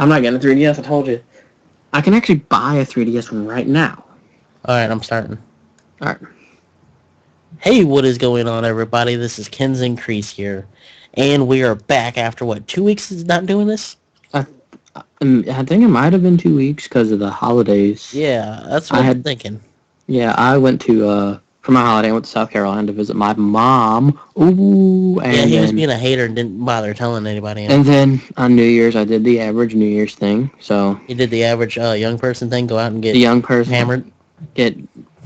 I'm not getting a 3DS, I told you. I can actually buy a 3DS right now. Alright, I'm starting. Alright. Hey, what is going on, everybody? This is KenzenCrese here. And we are back after, 2 weeks of not doing this? I think it might have been 2 weeks because of the holidays. Yeah, that's what I'm thinking. Yeah, I went to, for my holiday, I went to South Carolina to visit my mom. Ooh, and yeah, he was then, being a hater and didn't bother telling anybody. And then on New Year's, I did the average New Year's thing. So You did the average young person thing, go out and get the young person hammered?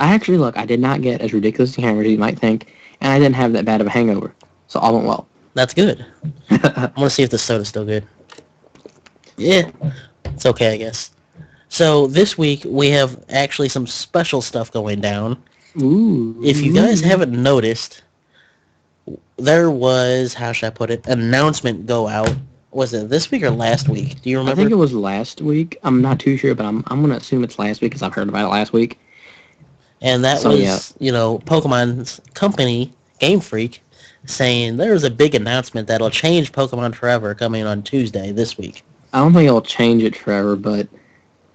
I did not get as ridiculously hammered as you might think, and I didn't have that bad of a hangover. So all went well. That's good. I want to see if the soda's still good. Yeah, it's okay, I guess. So this week, we have actually some special stuff going down. Ooh. If you guys haven't noticed, there was, how should I put it, an announcement go out. Was it this week or last week? Do you remember? I think it was last week. I'm not too sure, but I'm going to assume it's last week because I've heard about it last week. And that was, Pokemon's company, Game Freak, saying there's a big announcement that'll change Pokemon forever coming on Tuesday this week. I don't think it'll change it forever, but,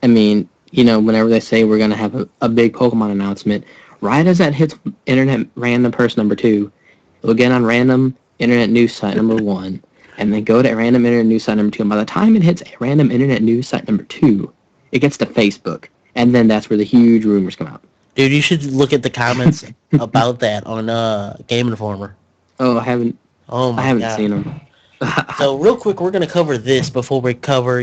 I mean, whenever they say we're going to have a big Pokemon announcement, right as that hits Internet Random Person number 2, it'll get on Random Internet News Site number 1, and then go to Random Internet News Site number 2, and by the time it hits Random Internet News Site number 2, it gets to Facebook, and then that's where the huge rumors come out. Dude, you should look at the comments about that on Game Informer. Oh, I haven't seen them. So real quick, we're going to cover this before we cover,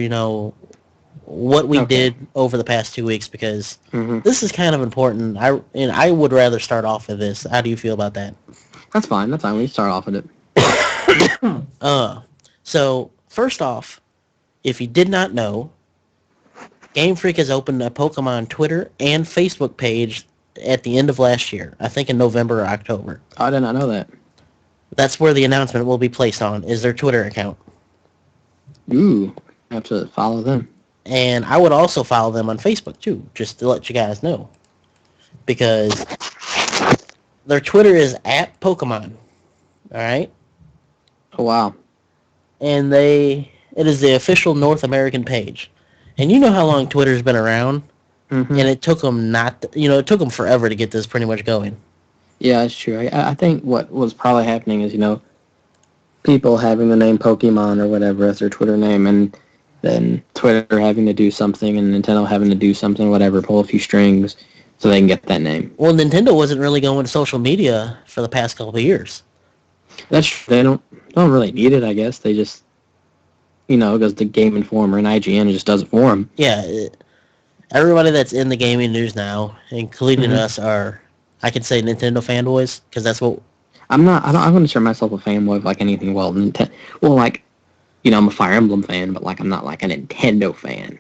what we did over the past 2 weeks, because this is kind of important. I would rather start off with this. How do you feel about that? That's fine. We can start off with it. So first off, if you did not know, Game Freak has opened a Pokemon Twitter and Facebook page at the end of last year. I think in November or October. I did not know that. That's where the announcement will be placed on, is their Twitter account. Ooh, I have to follow them. And I would also follow them on Facebook, too, just to let you guys know. Because their Twitter is @Pokemon. Alright? Oh, wow. And it is the official North American page. And you know how long Twitter's been around? And it took them it took them forever to get this pretty much going. Yeah, that's true. I think what was probably happening is, people having the name Pokemon or whatever as their Twitter name, and then Twitter having to do something, and Nintendo having to do something, whatever, pull a few strings so they can get that name. Well, Nintendo wasn't really going to social media for the past couple of years. That's true. They don't really need it, I guess. They just, because the Game Informer and IGN just does it for them. Yeah, everybody that's in the gaming news now, including us, are, I could say, Nintendo fanboys, because that's what... I don't consider myself a fanboy of, anything, I'm a Fire Emblem fan, but, I'm not, a Nintendo fan.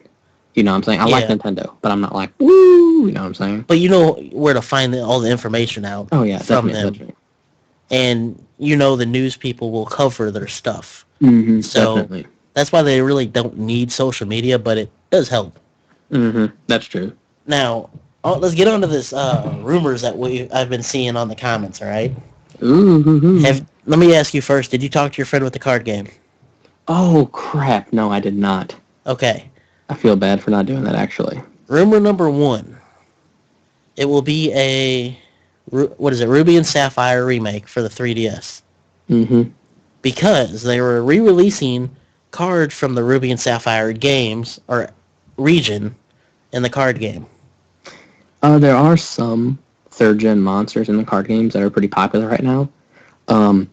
You know what I'm saying? I like Nintendo, but I'm not woo, you know what I'm saying? But you know where to find all the information out from them. Definitely. And, the news people will cover their stuff. So definitely. That's why they really don't need social media, but it does help. That's true. Now, let's get on to this rumors that I've been seeing on the comments, all right? Ooh. Let me ask you first, did you talk to your friend with the card game? Oh, crap. No, I did not. Okay. I feel bad for not doing that, actually. Rumor number 1. It will be a, Ruby and Sapphire remake for the 3DS. Because they were re-releasing cards from the Ruby and Sapphire games, or region, in the card game. There are some third-gen monsters in the card games that are pretty popular right now. But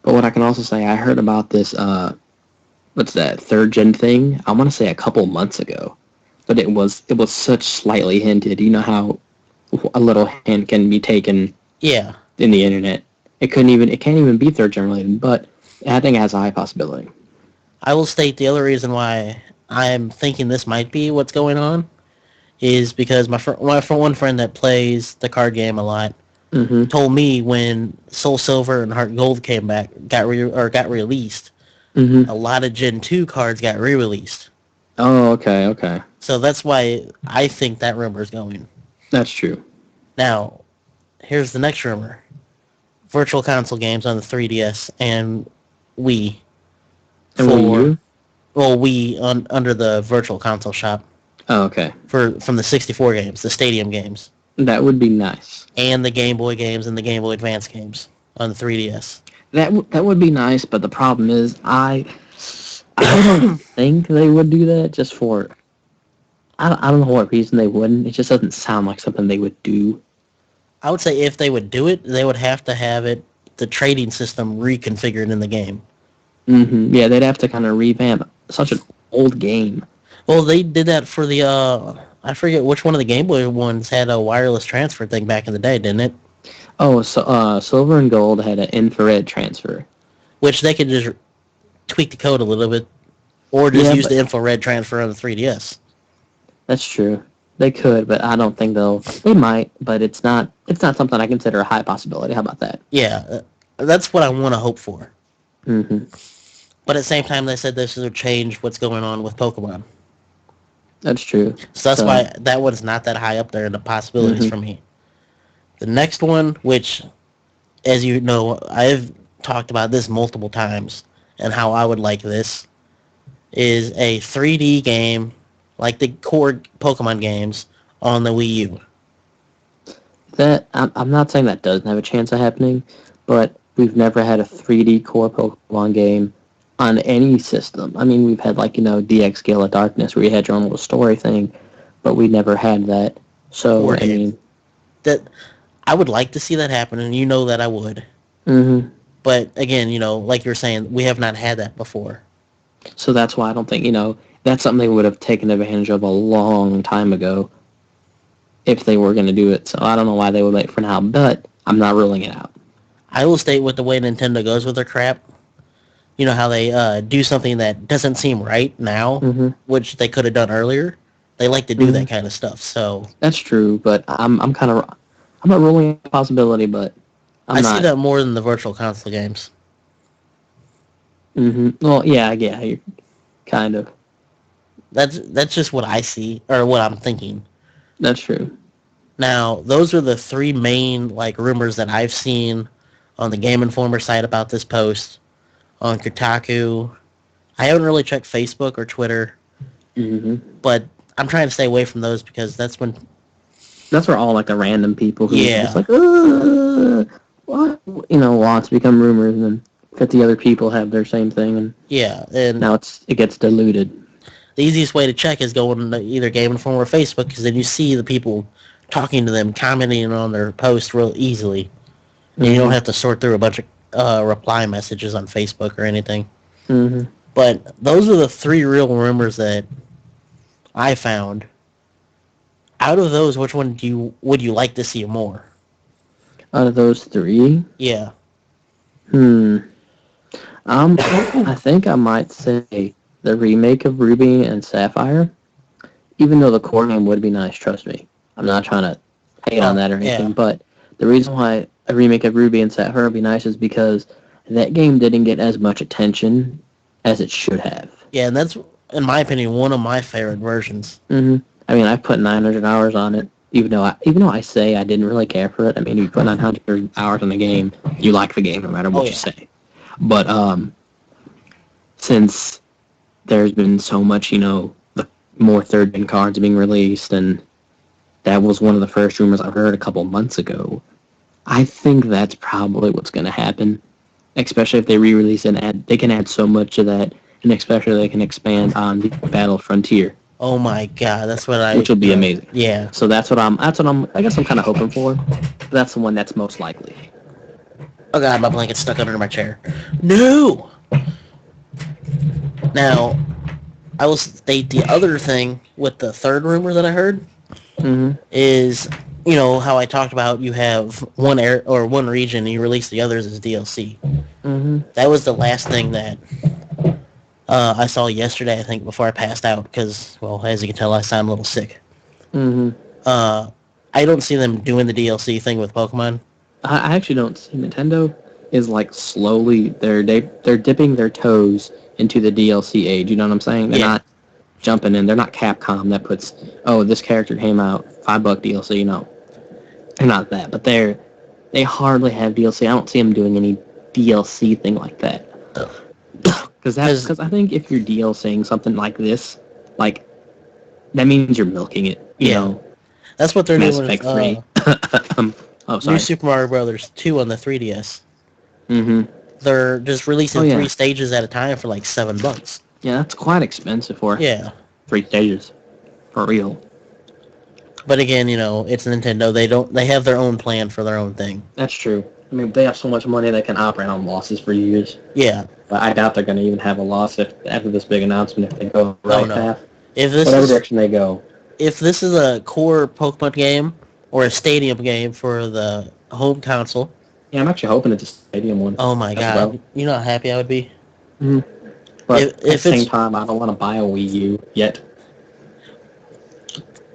what I can also say, I heard about this, what's that, third-gen thing? I want to say a couple months ago. But it was such slightly hinted. You know how a little hint can be taken in the internet. It can't even be third-gen related, but I think it has a high possibility. I will state the other reason why I'm thinking this might be what's going on is because my one friend that plays the card game a lot told me when Soul Silver and Heart Gold came back, got released, a lot of Gen 2 cards got re-released. Oh, okay. So that's why I think that rumor is going. That's true. Now, here's the next rumor. Virtual console games on the 3DS and Wii. And Wii U? well, under the Virtual Console shop Oh, okay. from the 64 games, the Stadium games, That would be nice. and the Game Boy games and the Game Boy Advance games on the 3DS. That would be nice, but the problem is I don't think they would do that just for I don't know what reason they wouldn't. It just doesn't sound like something they would do. I would say if they would do it, they would have to have the trading system reconfigured in the game. Yeah, they'd have to kind of revamp such an old game. Well, they did that for the I forget which one of the Game Boy ones had a wireless transfer thing back in the day, didn't it? Oh, so Silver and Gold had an infrared transfer, which they could just tweak the code a little bit, or just use the infrared transfer on the 3DS. That's true. They could, but I don't think they'll. They might, but it's not something I consider a high possibility. How about that? Yeah, that's what I want to hope for. Mm-hmm. But at the same time, they said this would change what's going on with Pokemon. That's true. So that's why that one's not that high up there in the possibilities for me. The next one, which, as you know, I've talked about this multiple times, and how I would like this, is a 3D game, like the core Pokemon games, on the Wii U. That I'm not saying that doesn't have a chance of happening, but we've never had a 3D core Pokemon game on any system. I mean, we've had DX Gale of Darkness where you had your own little story thing, but we never had that. So I mean, that I would like to see that happen, and you know that I would. Mm-hmm. But again, like you were saying, we have not had that before. So that's why I don't think that's something they would have taken advantage of a long time ago if they were going to do it. So I don't know why they would wait for now, but I'm not ruling it out. I will state with the way Nintendo goes with their crap. You know how they do something that doesn't seem right now, which they could have done earlier. They like to do that kind of stuff. So that's true, but I'm not ruling a possibility, but I see that more than the Virtual Console games. Well, yeah, kind of. That's just what I see, or what I'm thinking. That's true. Now, those are the three main rumors that I've seen on the Game Informer site about this post. On Kotaku, I haven't really checked Facebook or Twitter, but I'm trying to stay away from those because that's where all the random people who just what wants to become rumors, and then 50 other people have their same thing, and now it gets diluted. The easiest way to check is going to either Game Informer or Facebook, because then you see the people talking to them, commenting on their post real easily, and you don't have to sort through a bunch of reply messages on Facebook or anything. But those are the three real rumors that I found. Out of those, which one would you like to see more? Out of those three? Yeah. I think I might say the remake of Ruby and Sapphire, even though the core game would be nice, trust me. I'm not trying to hate on that or anything, but the reason why a remake of Ruby and Sapphire would be nice is because that game didn't get as much attention as it should have. Yeah, and that's, in my opinion, one of my favorite versions. I mean, I put 900 hours on it, even though I say I didn't really care for it. I mean, if you put 900 hours on the game, you like the game no matter what you say. But since there's been so much, the more third-gen cards being released, and that was one of the first rumors I heard a couple months ago, I think that's probably what's going to happen, especially if they re-release and they can add so much to that, and especially they can expand on the Battle Frontier. Oh my god, that's what which will be amazing. Yeah. So I guess I'm kind of hoping for. That's the one that's most likely. Oh god, my blanket's stuck under my chair. No! Now, I will state the other thing with the third rumor that I heard is, how I talked about you have one region and you release the others as DLC. That was the last thing that I saw yesterday, I think, before I passed out, because, well, as you can tell, I sound a little sick. I don't see them doing the DLC thing with Pokemon. I actually don't see. Nintendo is slowly, they're dipping their toes into the DLC age, you know what I'm saying? They're not jumping in. They're not Capcom that puts, this character came out, $5 DLC, no. They're not that, but they hardly have DLC. I don't see them doing any DLC thing like that. Because I think if you're DLCing something like this, like, that means you're milking it, you know? That's what they're Mass doing Effect with 3. New Sorry. Super Mario Brothers 2 on the 3DS. Mm-hmm. They're just releasing 3 stages at a time for like $7. Yeah, that's quite expensive for 3 stages. For real. But again, it's Nintendo. They have their own plan for their own thing. That's true. I mean, they have so much money they can operate on losses for years. Yeah. But I doubt they're going to even have a loss after this big announcement if they go the right path. Whatever direction they go. If this is a core Pokemon game or a stadium game for the home console. Yeah, I'm actually hoping it's a stadium one. Oh my god. Well. You know how happy I would be? Mm-hmm. But at the same time, I don't want to buy a Wii U yet.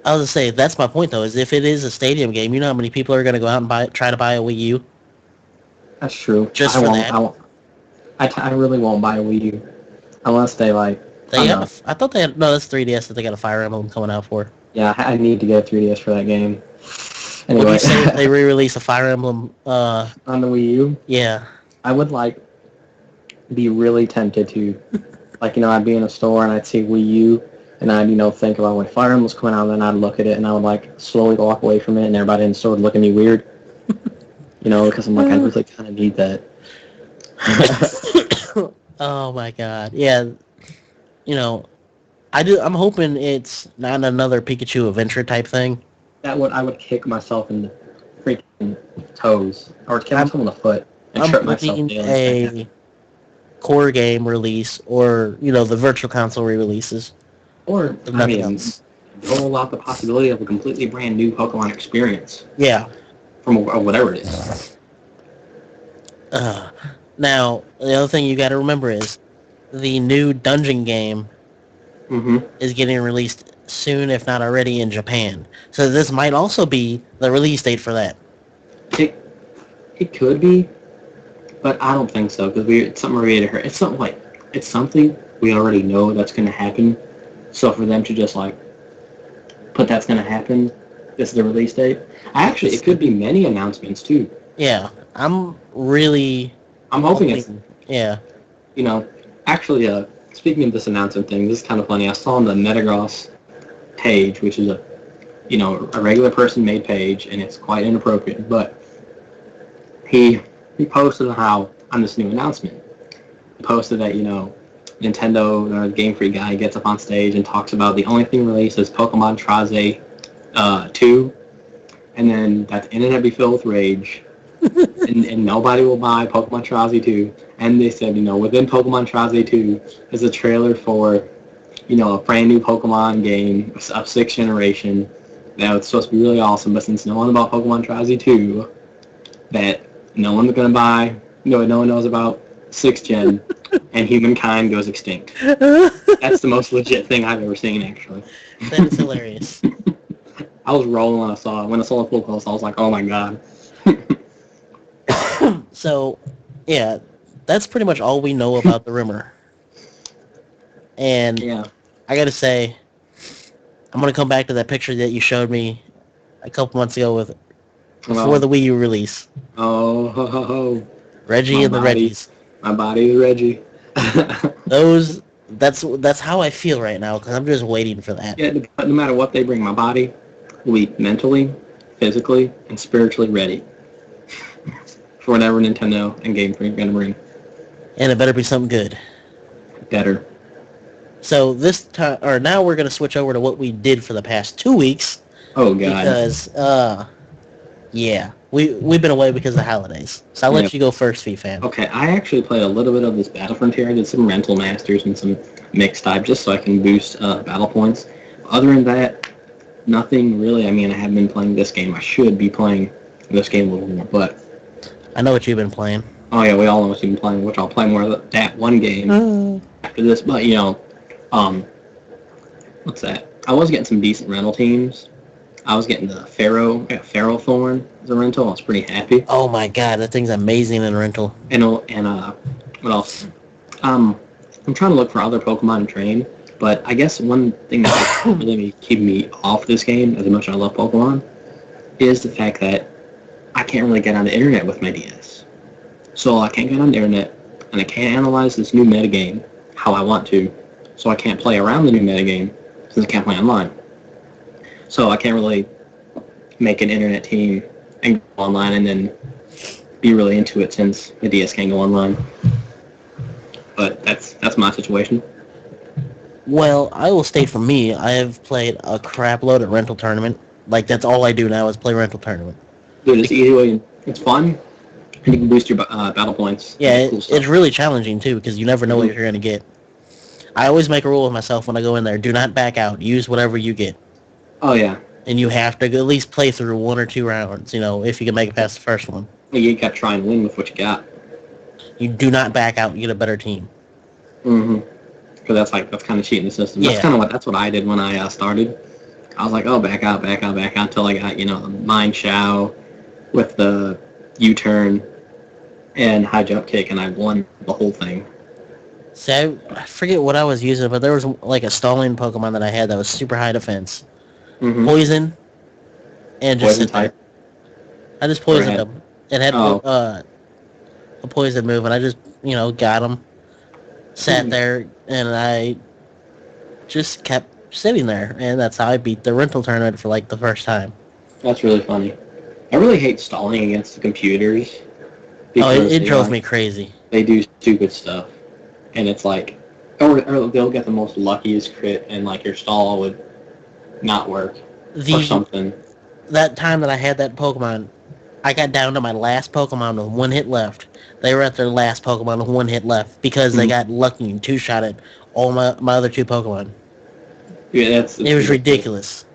I was going to say, that's my point though, is if it is a stadium game, you know how many people are going to go out and try to buy a Wii U? That's true. Just for that? I really won't buy a Wii U. Unless they I thought they had... No, that's 3DS that they got a Fire Emblem coming out for. Yeah, I need to get a 3DS for that game. Anyway. What do you say if they re-release a Fire Emblem... on the Wii U? Yeah. I would, be really tempted to... I'd be in a store and I'd see Wii U, and I'd, think about when Fire Emblem's coming out, and then I'd look at it, and I would, slowly walk away from it, and everybody in the store would look at me weird. Because I'm I really kind of need that. Oh my god. Yeah. I'm hoping it's not another Pikachu adventure type thing. I would kick myself in the freaking toes, or kick myself in the foot, and trip myself down. A core game release, or the virtual console re-releases. Or roll out the possibility of a completely brand new Pokemon experience. Yeah. From whatever it is. Now, the other thing you got to remember is the new dungeon game is getting released soon, if not already, in Japan. So this might also be the release date for that. It could be, but I don't think so, because it's something we already heard. It's something we already know that's going to happen. So for them to just put that's going to happen, this is the release date. It could be many announcements too. Yeah, I'm hoping it's. Yeah. Actually, speaking of this announcement thing, this is kind of funny. I saw on the Metagross page, which is a regular person made page, and it's quite inappropriate, but he posted how on this new announcement. He posted that, Nintendo Game Freak guy gets up on stage and talks about the only thing released is Pokemon Crese 2, and then that the internet be filled with rage, and nobody will buy Pokemon Crese 2. And they said, within Pokemon Crese 2 is a trailer for, a brand new Pokemon game of 6th generation that was supposed to be really awesome, but since no one about Pokemon Crese 2, that no one's going to buy, no one knows about 6th gen, and humankind goes extinct. That's the most legit thing I've ever seen, actually. That is hilarious. I was rolling when I saw the full post. I was like, oh my god. So, yeah, that's pretty much all we know about the rumor. And yeah. I gotta say, I'm gonna come back to that picture that you showed me a couple months ago before the Wii U release. Oh, ho, ho, ho. Reggie and the Reggies. My body is Reggie. That's how I feel right now, because I'm just waiting for that. Yeah, no matter what they bring, my body will be mentally, physically, and spiritually ready for whatever Nintendo and Game Freak are going to bring. And it better be something good. Better. So now we're going to switch over to what we did for the past 2 weeks. Oh, God. Because, yeah, we've been away because of the holidays. So I'll let you go first, FeFan. Okay, I actually played a little bit of this Battle Frontier. I did some Rental Masters and some mixed type just so I can boost battle points. Other than that, nothing really. I mean, I have been playing this game. I should be playing this game a little more, but... I know what you've been playing. Oh, yeah, we all know what you've been playing, which I'll play more of that one game after this. But, what's that? I was getting some decent rental teams. I was getting the Pharaoh Thorn as a rental. I was pretty happy. Oh my god, that thing's amazing in rental. And what else? I'm trying to look for other Pokemon to train, but I guess one thing that really keeping me off this game, as much as I love Pokemon, is the fact that I can't really get on the internet with my DS. So I can't get on the internet, and I can't analyze this new metagame how I want to. So I can't play around the new metagame since I can't play online. So I can't really make an internet team and go online and then be really into it since the DS can't go online. But that's my situation. Well, I will state for me, I have played a crap load at rental tournament. Like, that's all I do now is play rental tournament. Dude, it's easy way. It's fun, and you can boost your battle points. Yeah, cool it's really challenging, too, because you never know what you're going to get. I always make a rule with myself when I go in there, do not back out. Use whatever you get. Oh, yeah. And you have to at least play through 1 or 2 rounds, if you can make it past the first one. You got to try and win with what you got. You do not back out and get a better team. Mm-hmm. Because that's kind of cheating the system. Yeah. That's what I did when I started. I was like, oh, back out, until I got, the Mind Shao with the U-turn and high jump kick, and I won the whole thing. See, I forget what I was using, but there was like a stalling Pokemon that I had that was super high defense. Mm-hmm. Poison, and just sit there. I just poisoned him. It had a poison move, and I just, got him. Sat there, and I just kept sitting there, and that's how I beat the rental tournament for like the first time. That's really funny. I really hate stalling against the computers. It drove me crazy. They do stupid stuff, and it's like, or they'll get the most luckiest crit, and like your stall would not work or something. That time that I had that Pokemon, I got down to my last Pokemon with 1 hit left. They were at their last Pokemon with 1 hit left because they got lucky and 2-shotted all my other 2 Pokemon. Yeah, it was ridiculous.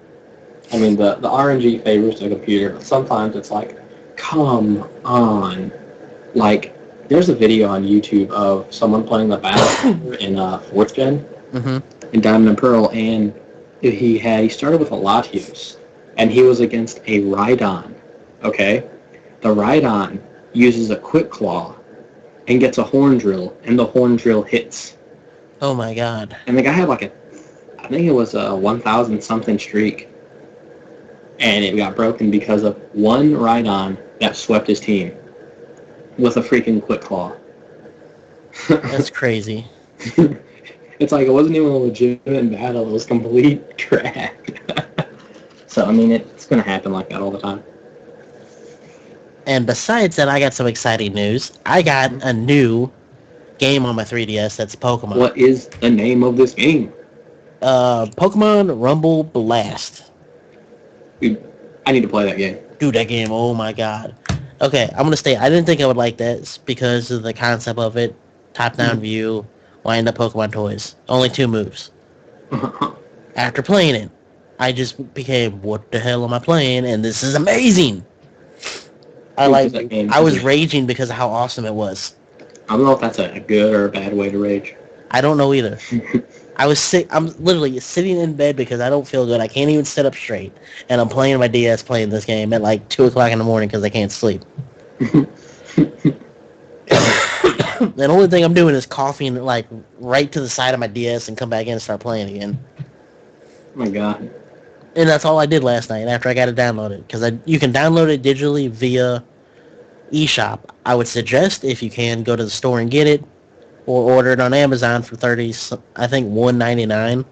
I mean, the RNG favors the computer, but sometimes it's like, come on. Like, there's a video on YouTube of someone playing the battle in 4th gen, in Diamond and Pearl, and he started with a Latios, and he was against a Rhydon, okay? The Rhydon uses a Quick Claw and gets a Horn Drill, and the Horn Drill hits. Oh my god. And the guy had I think it was a 1,000-something streak, and it got broken because of one Rhydon that swept his team with a freaking Quick Claw. That's crazy. It's like it wasn't even a legitimate battle. It was complete trash. So, I mean, it's going to happen like that all the time. And besides that, I got some exciting news. I got a new game on my 3DS that's Pokemon. What is the name of this game? Pokemon Rumble Blast. Dude, I need to play that game. Dude, that game, oh my god. Okay, I'm going to state, I didn't think I would like this because of the concept of it. Top-down view, wind up Pokemon toys. Only 2 moves. After playing it, I just became, what the hell am I playing? And this is amazing. I was raging because of how awesome it was. I don't know if that's a good or a bad way to rage. I don't know either. I'm literally sitting in bed because I don't feel good. I can't even sit up straight. And I'm playing my DS playing this game at like 2 o'clock in the morning because I can't sleep. The only thing I'm doing is coughing like right to the side of my DS and come back in and start playing again. Oh my god. And that's all I did last night after I got it downloaded. Because you can download it digitally via eShop. I would suggest, if you can, go to the store and get it. Or order it on Amazon for $1.99.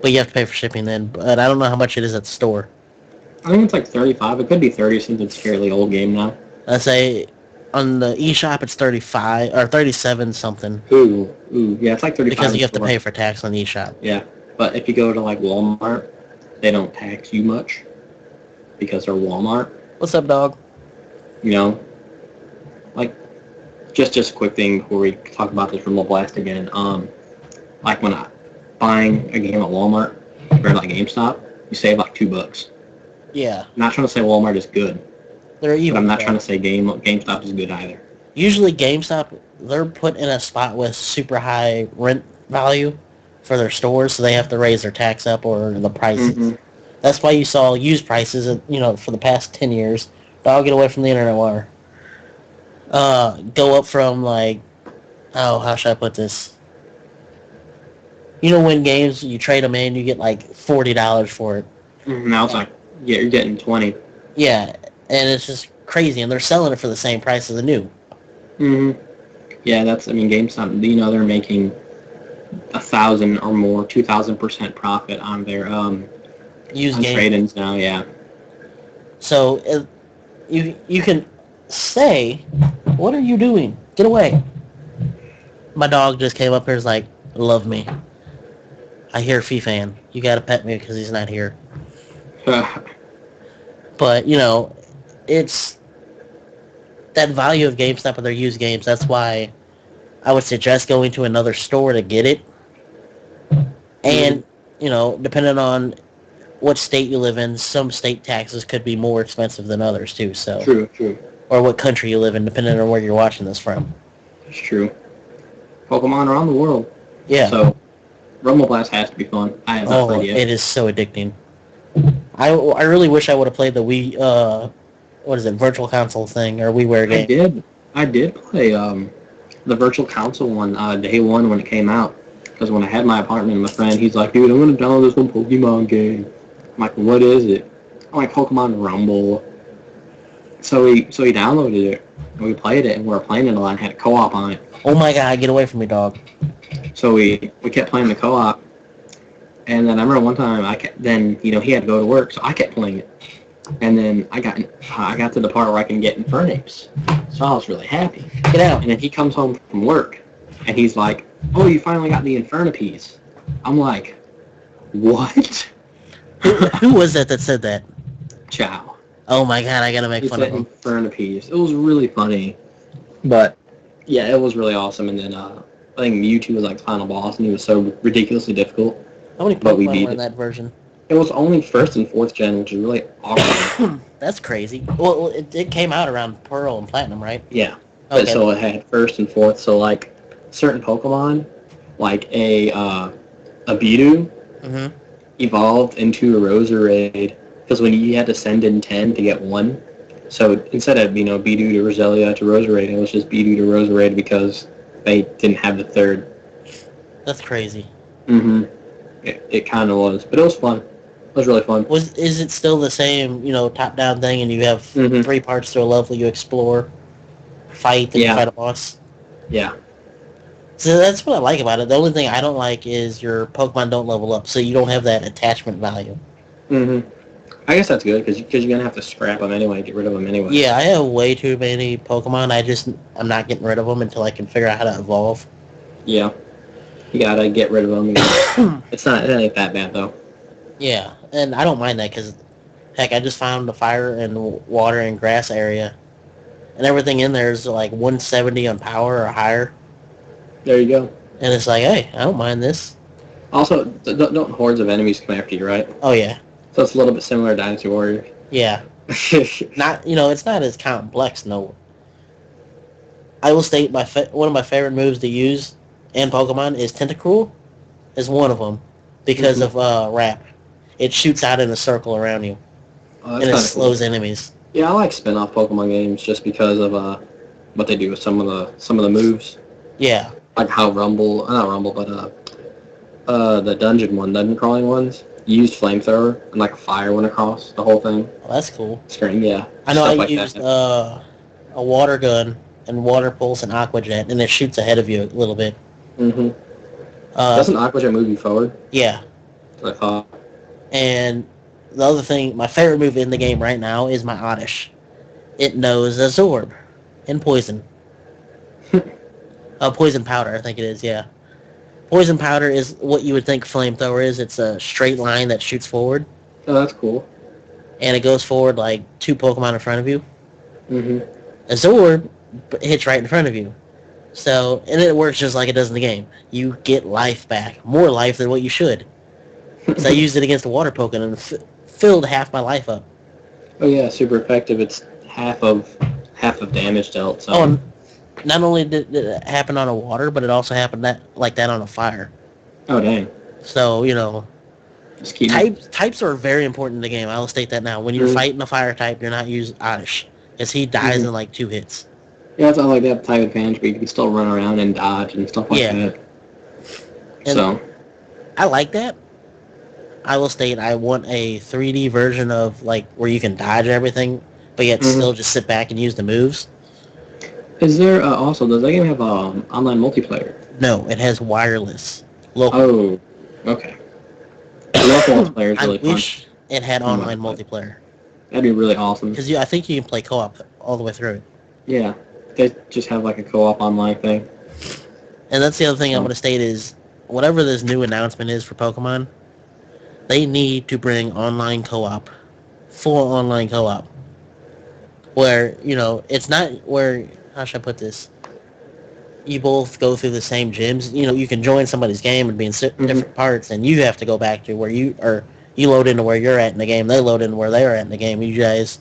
But you have to pay for shipping then. But I don't know how much it is at the store. I think it's like $35. It could be $30 since it's a fairly old game now. I say on the eShop it's $35 or $37 something. Ooh, yeah, it's like $35. Because you have to pay for tax on eShop. Yeah, but if you go to like Walmart, they don't tax you much because they're Walmart. What's up, dog? Like just a quick thing before we talk about this Rumble Blast again. Like when I'm buying a game at Walmart or like GameStop, you save like $2. Yeah. I'm not trying to say Walmart is good. They're even. But I'm not trying to say GameStop is good either. Usually GameStop, they're put in a spot with super high rent value for their stores, so they have to raise their tax up or the prices. That's why you saw used prices, for the past 10 years. Dog, get away from the internet wire. Go up from like, how should I put this? When games, you trade them in, you get like $40 for it. Now it's like, yeah, you're getting 20. Yeah, and it's just crazy, and they're selling it for the same price as the new. Yeah, GameStop, they're making 1,000 or more, 2,000% profit on their Use on game. trade-ins now. Yeah. So you can say, "What are you doing? Get away!" My dog just came up here. Is like, "Love me." I hear FeFan. You gotta pet me because he's not here. But it's that value of GameStop and their used games. That's why I would suggest going to another store to get it. And depending on what state you live in, some state taxes could be more expensive than others too. So True. or what country you live in, depending on where you're watching this from. It's true. Pokemon around the world. Yeah. So Rumble Blast has to be fun. I have not Oh, played yet. it is so addicting. I really wish I would have played the Wii what is it, virtual console thing or WiiWare game. I did play the virtual console one day one when it came out. Because when I had my apartment, my friend, he's like, dude, I'm going to download this one Pokemon game. I'm like, what is it? I'm like, Pokemon Rumble. So he downloaded it, and we played it, and we were playing it a lot and had a co-op on it. Oh my god, get away from me, dog. So we kept playing the co-op, and then I remember one time, he had to go to work, so I kept playing it. And then I got to the part where I can get Infernape. So I was really happy. Get out. And then he comes home from work, and he's like, oh, you finally got the Infernape. I'm like, what? Who was that said that? Chow. Oh my god, I gotta make fun of him. Infernape. It was really funny. But, yeah, it was really awesome. And then I think Mewtwo was like the final boss, and he was so ridiculously difficult. How many Pokemon were in that version? It was only 1st and 4th gen, which is really awkward. That's crazy. Well, it came out around Pearl and Platinum, right? Yeah. Okay. So it had 1st and 4th. So, like, certain Pokemon, like a Bidoof, evolved into a Roserade, because when you had to send in 10 to get 1, so instead of, Bidoof to Roselia to Roserade, it was just Bidoof to Roserade because they didn't have the 3rd. That's crazy. It kind of was, but it was fun. It was really fun. Is it still the same, top-down thing, and you have 3 parts to a level you explore, fight, and fight a boss? Yeah. So that's what I like about it. The only thing I don't like is your Pokemon don't level up, so you don't have that attachment value. I guess that's good, because you're going to have to scrap them anyway, get rid of them anyway. Yeah, I have way too many Pokemon. I'm not getting rid of them until I can figure out how to evolve. Yeah. You gotta get rid of them. It ain't that bad, though. Yeah, and I don't mind that, because, heck, I just found the fire and water and grass area, and everything in there is like 170 on power or higher. There you go. And it's like, hey, I don't mind this. Also, don't hordes of enemies come after you, right? Oh, yeah. So it's a little bit similar to Dynasty Warriors. Yeah. Not, it's not as complex, no. I will state one of my favorite moves to use in Pokemon is Tentacruel, is one of them, because of Wrap. It shoots out in a circle around you, and it slows enemies. Yeah, I like spin-off Pokemon games just because of what they do with some of the moves. Yeah. Like how not Rumble, but the dungeon crawling ones, you used Flamethrower, and like a fire went across the whole thing. Well, that's cool. Screen, yeah. I know I used a water gun and Water Pulse and Aqua Jet, and it shoots ahead of you a little bit. Doesn't Aqua Jet move you forward? Yeah. I thought. And the other thing, my favorite move in the game right now is my Oddish. It knows Absorb and Poison. Poison Powder, I think it is, yeah. Poison Powder is what you would think Flamethrower is. It's a straight line that shoots forward. Oh, that's cool. And it goes forward like 2 Pokemon in front of you. Absorb hits right in front of you. So, and it works just like it does in the game. You get life back. More life than what you should. So I used it against a water Pokemon and filled half my life up. Oh yeah, super effective. It's half of damage dealt. So. Oh, not only did it happen on a water, but it also happened like that on a fire. Oh dang. So, types are very important in the game. I will state that now. When you're fighting a fire type, you're not using Oddish, because he dies in like 2 hits. Yeah, it's not like they have type advantage, but you can still run around and dodge and stuff like that. And so. I like that. I will state I want a 3D version of like where you can dodge everything, but yet still just sit back and use the moves. Is there also, does that game have online multiplayer? No, it has wireless. local. Oh, okay. Local multiplayer is I really fun. wish it had online multiplayer. That'd be really awesome. Because I think you can play co-op all the way through it. Yeah, they just have like a co-op online thing. And that's the other thing I'm going to state is, whatever this new announcement is for Pokemon, they need to bring online co-op. Full online co-op. Where, it's not where, how should I put this? You both go through the same gyms. You can join somebody's game and be in different parts, and you have to go back to where you load into where you're at in the game. They load into where they're at in the game. You guys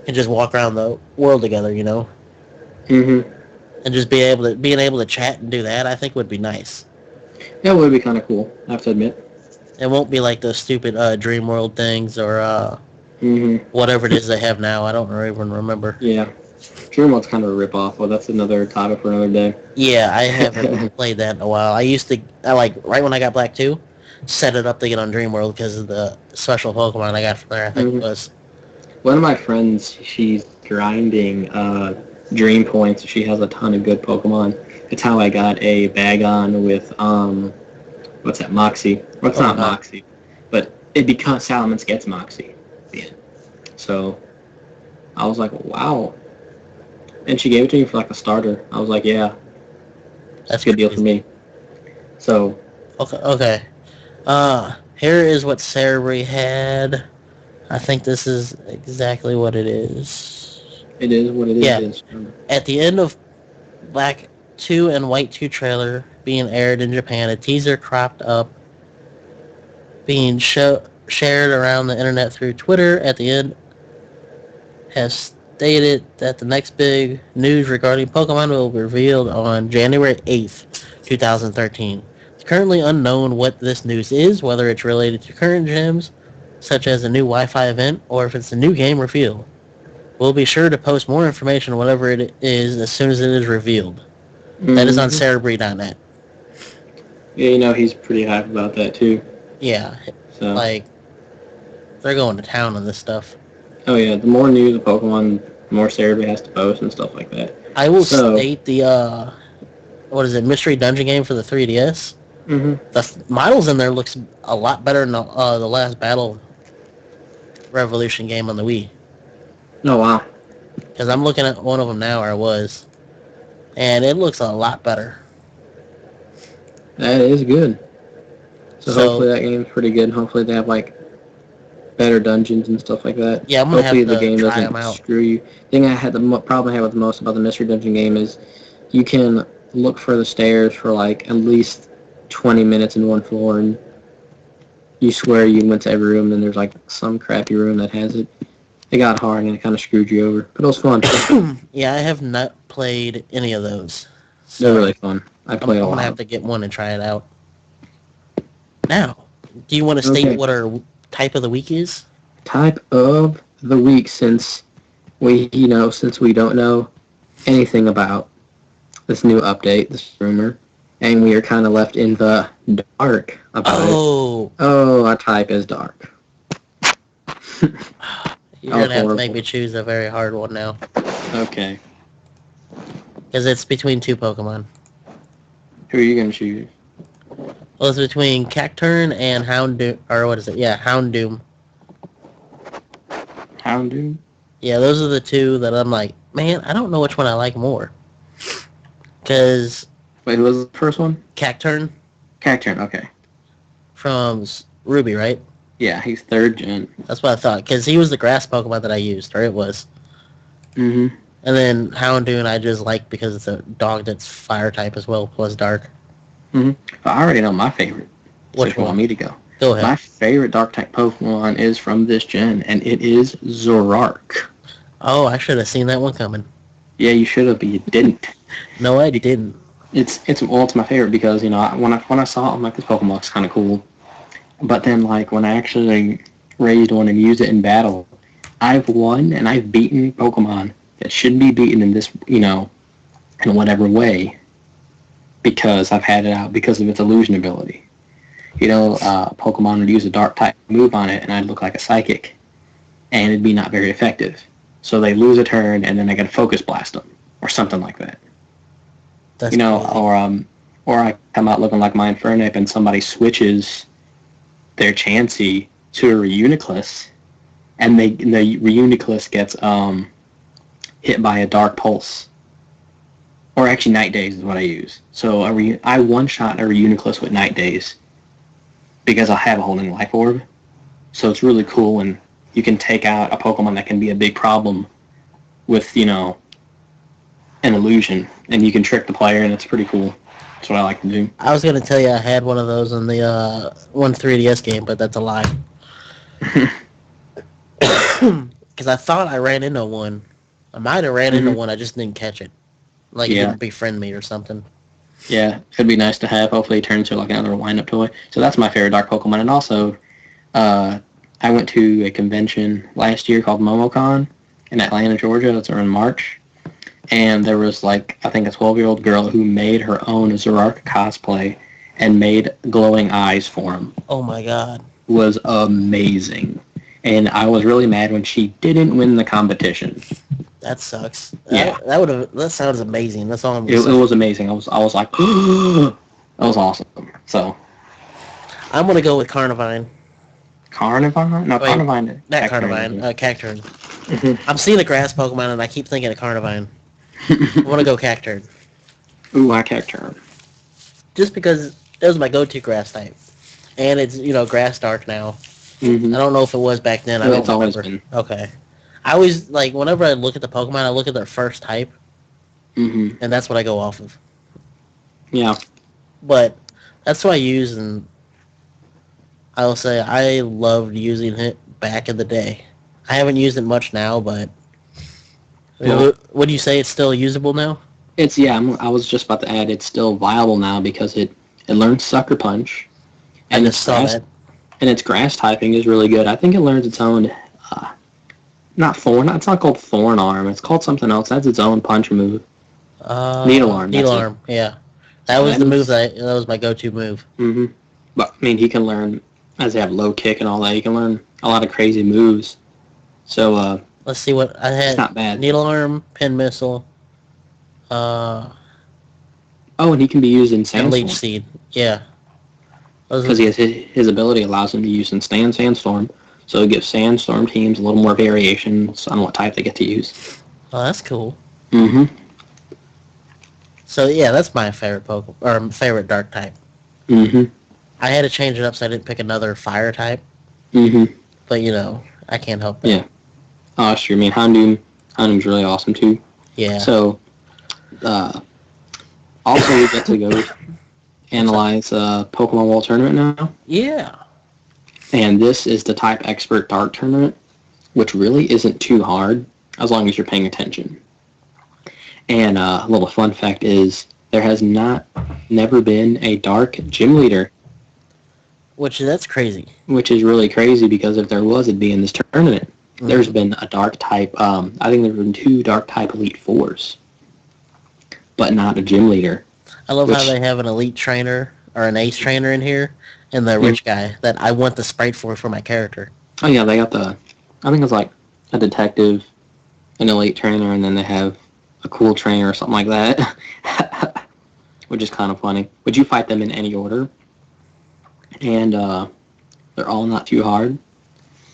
can just walk around the world together, and just being able to chat and do that, I think would be nice. Yeah, it would be kind of cool, I have to admit. It won't be like those stupid Dream World things or whatever it is they have now. I don't even remember. Yeah. Dream World's kind of a rip-off, but that's another topic for another day. Yeah, I haven't played that in a while. Right when I got Black 2, set it up to get on Dream World because of the special Pokemon I got from there, I think it was. One of my friends, she's grinding Dream Points. She has a ton of good Pokemon. It's how I got a Bagon with, what's that, Moxie. Well, it's not Moxie, but it becomes Salamence gets Moxie. Yeah. So, I was like, wow. And she gave it to me for like a starter. I was like, yeah. That's a good deal for me. So. Okay. Here is what Cerebree had. I think this is exactly what it is. It is what it is. Yeah. At the end of Black 2 and White 2 trailer being aired in Japan, a teaser cropped up being shared around the internet through Twitter at the end has stated that the next big news regarding Pokemon will be revealed on January 8th, 2013. It's currently unknown what this news is, whether it's related to current gyms, such as a new Wi-Fi event, or if it's a new game reveal. We'll be sure to post more information, whatever it is, as soon as it is revealed. That is on Cerebree.net. Yeah, he's pretty hype about that, too. Yeah. So. They're going to town on this stuff. Oh, yeah. The more news of Pokemon, the more Cerebree has to post and stuff like that. I will state the, Mystery Dungeon game for the 3DS? The models in there looks a lot better than the last Battle Revolution game on the Wii. Oh, wow. Because I'm looking at one of them now, or I was. And it looks a lot better. That is good. So hopefully that game's pretty good. Hopefully they have, better dungeons and stuff like that. Yeah, I'm going to have to the game try doesn't them out. Screw you. The thing I had the problem I had with the most about the Mystery Dungeon game is you can look for the stairs for, at least 20 minutes in one floor, and you swear you went to every room, and there's, some crappy room that has it. It got hard, and it kind of screwed you over. But it was fun. Yeah, I have not played any of those. So they're really fun. I played a lot. I'm going to have to get one and try it out. Now, do you want to state what our type of the week is? Type of the week, since we don't know anything about this new update, this rumor, and we are kind of left in the dark about it. Oh, our type is dark. You're going to have to make me choose a very hard one now. Okay. Because it's between two Pokemon. Who are you going to choose? Well, it's between Cacturne and Houndoom, or what is it? Yeah, Houndoom. Houndoom? Yeah, those are the two that I'm like, man, I don't know which one I like more. Because... Wait, who was the first one? Cacturne. Cacturne, okay. From Ruby, right? Yeah, he's 3rd gen. That's what I thought, because he was the grass Pokemon that I used, or it was. Mm-hmm. And then Houndoom I just like because it's a dog that's fire type as well, plus dark. Mm-hmm. I already know my favorite. Which one? You want me to go? Go ahead. My favorite dark type Pokemon is from this gen, and it is Zoroark. Oh, I should have seen that one coming. Yeah, you should have, but you didn't. No, I didn't. It's my favorite because when I saw it, I'm like, this Pokemon looks kind of cool. But then when I actually raised one and used it in battle, I've won and I've beaten Pokemon that shouldn't be beaten in this, in whatever way, because I've had it out because of its illusion ability. Pokemon would use a dark type move on it, and I'd look like a psychic, and it'd be not very effective. So they lose a turn, and then they got to focus blast them, or something like that. That's or Or I come out looking like my Infernape and somebody switches their Chansey to a Reuniclus, and the Reuniclus gets hit by a Dark Pulse. Or actually, Night Daze is what I use. So I one-shot a Reuniclus with Night Daze because I have a Holding Life Orb. So it's really cool, and you can take out a Pokemon that can be a big problem with, an illusion, and you can trick the player, and it's pretty cool. That's what I like to do. I was going to tell you I had one of those in the one 3DS game, but that's a lie. Because I thought I ran into one. I might have ran into one, I just didn't catch it. Like, it didn't befriend me or something. Yeah, it'd be nice to have. Hopefully it turns into like another wind-up toy. So that's my favorite dark Pokemon. And also, I went to a convention last year called MomoCon in Atlanta, Georgia. That's around March. And there was, like, I think a 12-year-old girl who made her own Zoroark cosplay and made glowing eyes for him. Oh, my God. It was amazing. And I was really mad when she didn't win the competition. That sucks. Yeah. That sounds amazing. That's all I'm It was amazing. I was like, that was awesome. So I'm going to go with Carnivine. Carnivine? No, Wait, Carnivine. Not Carnivine. Cacturn. I'm seeing a grass Pokemon and I keep thinking of Carnivine. I want to go Cacturn. Ooh, I Cacturn. Just because it was my go-to grass type. And it's, grass dark now. Mm-hmm. I don't know if it was back then. I don't remember. Always been. Okay. I always, whenever I look at the Pokemon, I look at their first type. Mm-hmm. And that's what I go off of. Yeah. But that's what I use, and I will say I loved using it back in the day. I haven't used it much now, but would you say it's still usable now? I was just about to add it's still viable now because it learns Sucker Punch. And I just saw that. And its grass typing is really good. I think it learns its own, not Thorn. It's not called Thorn Arm. It's called something else. That's its own punch move. Needle Arm. Needle Arm, yeah. That was the move that was my go-to move. Mm-hmm. But, I mean, he can learn, as they have low kick and all that, he can learn a lot of crazy moves. So, let's see what I had. It's not bad. Needle Arm, Pin Missile. And he can be used in Sandstorm. And Leech Seed, yeah. Because his ability allows him to use in Sandstorm, so it gives Sandstorm teams a little more variations on what type they get to use. Oh, that's cool. Mm-hmm. So yeah, that's my favorite Pokemon, or favorite Dark type. Mm-hmm. I had to change it up so I didn't pick another Fire type. Mm-hmm. But I can't help it. Yeah. Oh, that's true. I mean, Houndoom's really awesome too. Yeah. So, also we get to go analyze Pokemon World Tournament now. Yeah. And this is the Type Expert Dark Tournament, which really isn't too hard as long as you're paying attention. And a little fun fact is there has never been a Dark Gym Leader. That's crazy. Which is really crazy because if there was, it'd be in this tournament. Mm-hmm. There's been a Dark type, I think there have been 2 Dark type Elite Fours, but not a Gym Leader. I love how they have an Elite Trainer or an Ace Trainer in here, and the rich guy that I want the sprite for my character. Oh yeah, they got I think it's like a Detective, an Elite Trainer, and then they have a Cool Trainer or something like that, which is kind of funny. Would you fight them in any order? And they're all not too hard.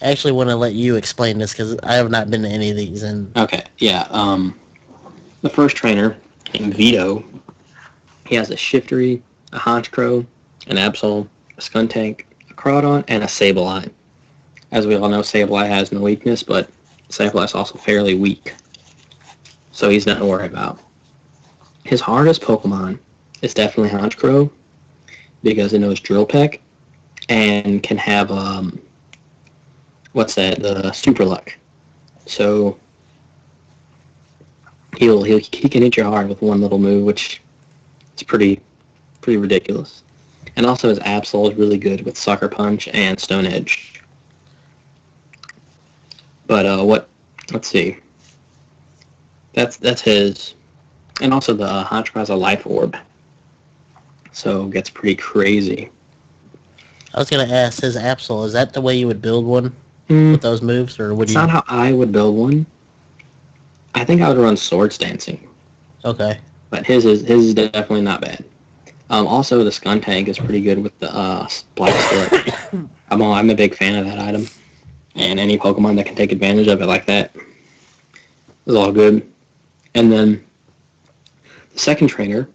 I actually want to let you explain this because I have not been to any of these. Okay, yeah. The first trainer, named Vito, he has a Shiftry, a Honchkrow, an Absol, a Skuntank, a Crawdon, and a Sableye. As we all know, Sableye has no weakness, but Sableye is also fairly weak. So he's nothing to worry about. His hardest Pokemon is definitely Honchkrow, because it knows Drill Peck, and can have, the Super Luck. So he can hit you hard with one little move, which is pretty ridiculous. And also his Absol is really good with Sucker Punch and Stone Edge. But let's see. That's his. And also the Honchkrow has a Life Orb. So it gets pretty crazy. I was going to ask, his Absol, is that the way you would build one with those moves? Or would it's not how I would build one. I think I would run Swords Dancing. Okay. But his is definitely not bad. Also, the Skuntank is pretty good with the Black Sludge. I'm a big fan of that item. And any Pokemon that can take advantage of it like that is all good. And then the second trainer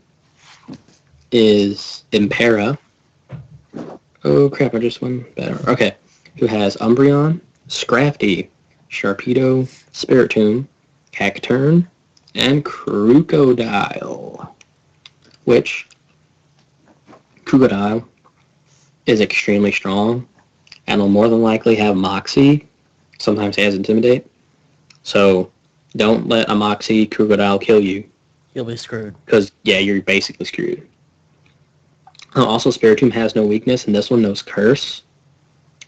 is Impera. Oh crap, I just went better. Okay. Who has Umbreon, Scrafty, Sharpedo, Spiritomb, Cacturn, and Crocodile. Which, Crocodile is extremely strong and will more than likely have Moxie. Sometimes he has Intimidate. So don't let a Moxie Crocodile kill you. You'll be screwed. Because, yeah, you're basically screwed. Also, Spiritomb has no weakness, and this one knows Curse.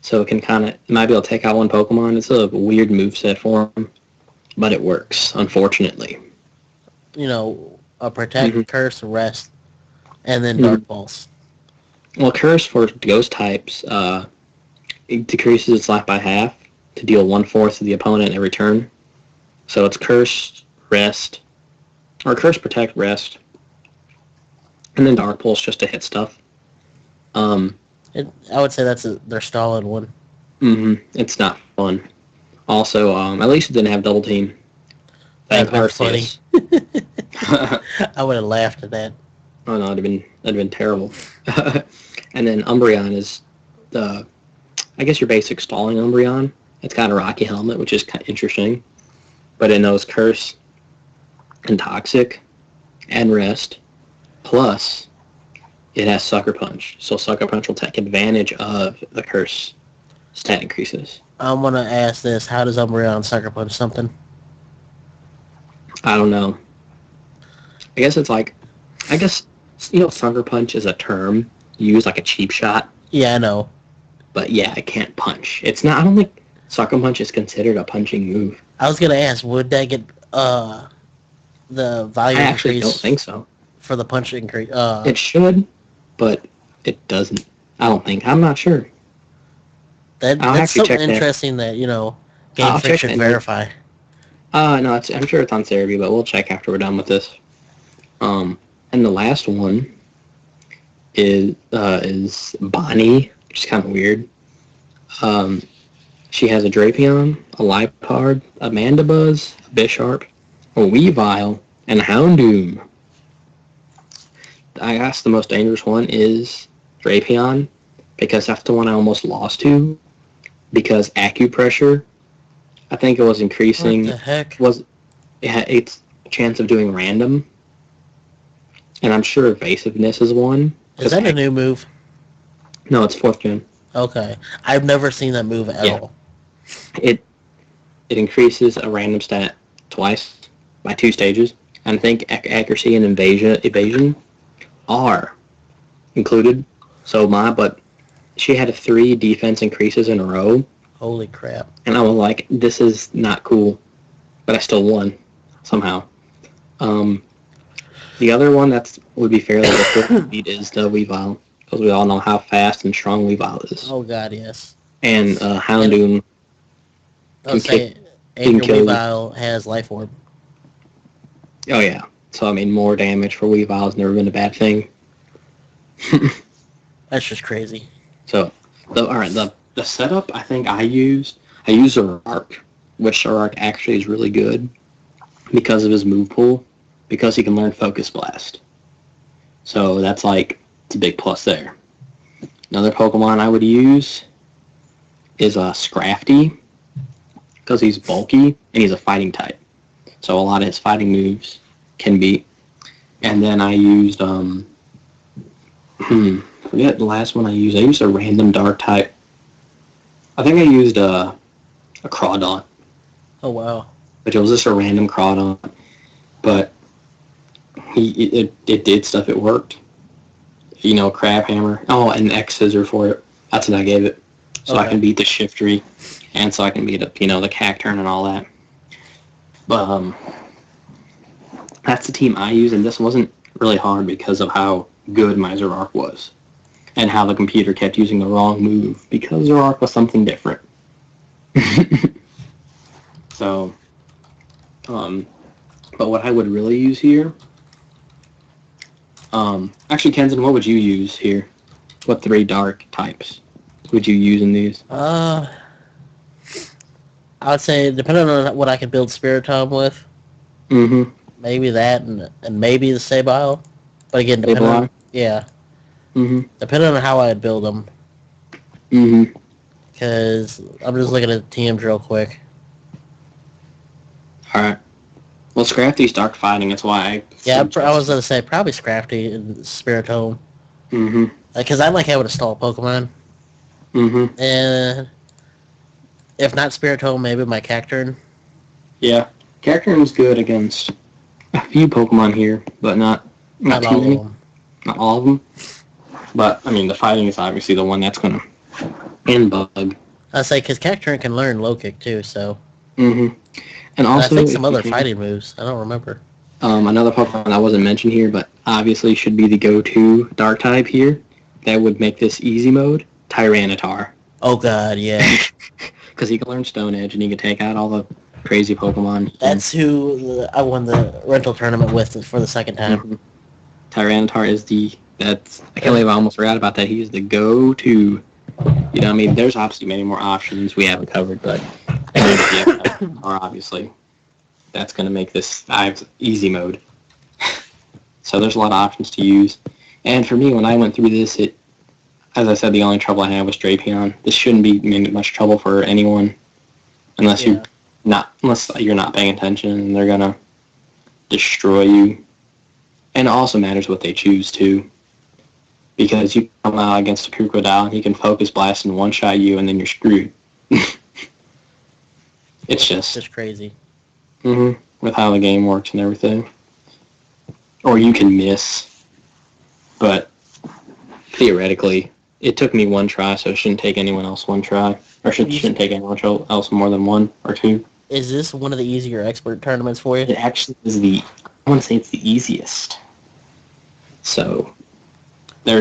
So it might be able to take out one Pokemon. It's a weird moveset for him, but it works, unfortunately. A Protect, Curse, Rest, and then Dark Pulse. Well, Curse for Ghost types, it decreases its life by half to deal 1/4 of the opponent every turn. So it's Curse, Rest, or Curse, Protect, Rest, and then Dark Pulse just to hit stuff. I would say that's their solid one. It's not fun. Also, at least it didn't have Double Team. That'd been funny. I would have laughed at that. Oh no, that'd have been terrible. And then Umbreon is I guess your basic stalling Umbreon. It's got a Rocky Helmet, which is kind of interesting. But it knows Curse and Toxic and Rest. Plus, it has Sucker Punch. So Sucker Punch will take advantage of the Curse stat increases. I'm going to ask this. How does Umbreon Sucker Punch something? I don't know. I guess, Sucker Punch is a term used like a cheap shot. Yeah, I know. But yeah, it can't punch. It's not, I don't think Sucker Punch is considered a punching move. I was going to ask, would that get the value increase? I actually don't think so. For the punch increase? It should, but it doesn't. I don't think. I'm not sure. That's something interesting that, Game Freak should verify. No, I'm sure it's on Cerebi, but we'll check after we're done with this. And the last one is Bonnie, which is kind of weird. She has a Drapion, a Liepard, a Mandibuzz, a Bisharp, a Weavile, and a Houndoom. I guess the most dangerous one is Drapion, because that's the one I almost lost to, because acupressure, I think it was increasing. What the heck? It had its chance of doing random, and I'm sure evasiveness is one. Is that a new move? No, it's 4th gen. Okay, I've never seen that move at all. It increases a random stat twice by 2 stages, and I think accuracy and evasion are included. But she had 3 defense increases in a row. Holy crap. And I was like, this is not cool. But I still won, somehow. The other one that would be fairly difficult to beat is the Weavile, because we all know how fast and strong Weavile is. Oh god, yes. And Houndoom and Weavile has Life Orb. Oh yeah. So, I mean, more damage for Weavile has never been a bad thing. That's just crazy. So, the setup I think I used Zoroark, which Zoroark actually is really good because of his move pool, because he can learn Focus Blast. So that's it's a big plus there. Another Pokemon I would use is Scrafty, because he's bulky and he's a fighting type. So a lot of his fighting moves can beat. And then I used forget the last one I used. I used a random dark type. I think I used a Crawdaunt. Oh wow. But it was just a random Crawdaunt. But it did stuff, it worked. Crab Hammer. Oh, and X Scissor for it. That's what I gave it. So I can beat the Shiftry, and so I can beat the Cacturn and all that. But that's the team I use, and this wasn't really hard because of how good my Zoroark was, and how the computer kept using the wrong move, because Zoroark was something different. So, but what I would really use here Actually, Kenzen, what would you use here? What 3 dark types would you use in these? I would say, depending on what I can build Spiritomb with, Mm-hmm. maybe that and maybe the Sabile. But again, Sableye? Mm-hmm. depending on how I build them. Mm-hmm. Because I'm just looking at the TMs real quick. Alright. Well, Scrafty's dark fighting, that's why I Yeah, I was suggested. going to say probably Scrafty and Spiritomb. Mm-hmm. Because I like having a stall Pokemon. Mm-hmm. And if not Spiritomb, maybe my Cacturn. Yeah. Cacturne's good against a few Pokemon here, but not Not too all many. of them. Not all of them. But, I mean, the fighting is obviously the one that's going to... And Bug. I say because Cacturn can learn Low Kick too, so. Mm-hmm. And And I also, think some if you other can, fighting moves. I don't remember. another Pokemon that wasn't mentioned here, but obviously should be the go-to dark type here, that would make this easy mode, Tyranitar. Oh god, yeah. Because he can learn Stone Edge and he can take out all the crazy Pokemon. That's who I won the rental tournament with for the second time. Mm-hmm. Tyranitar is I can't believe I almost forgot about that. He is the go-to. You know, I mean, there's obviously many more options we haven't covered, but I mean, if you have Tyranitar, obviously, that's going to make this easy mode. So there's a lot of options to use. And for me, when I went through this, as I said, the only trouble I had was Drapion. This shouldn't be much trouble for anyone, unless you're not paying attention, and they're gonna destroy you. And it also matters what they choose too, because you come out against a Crocodile, he can focus blast and one-shot you, and then you're screwed. It's just crazy. With how the game works and everything. Or you can miss, but theoretically, it took me one try, so it shouldn't take anyone else one try. Or shouldn't take anyone else more than one or two. Is this one of the easier expert tournaments for you? It actually is I want to say it's the easiest. So, I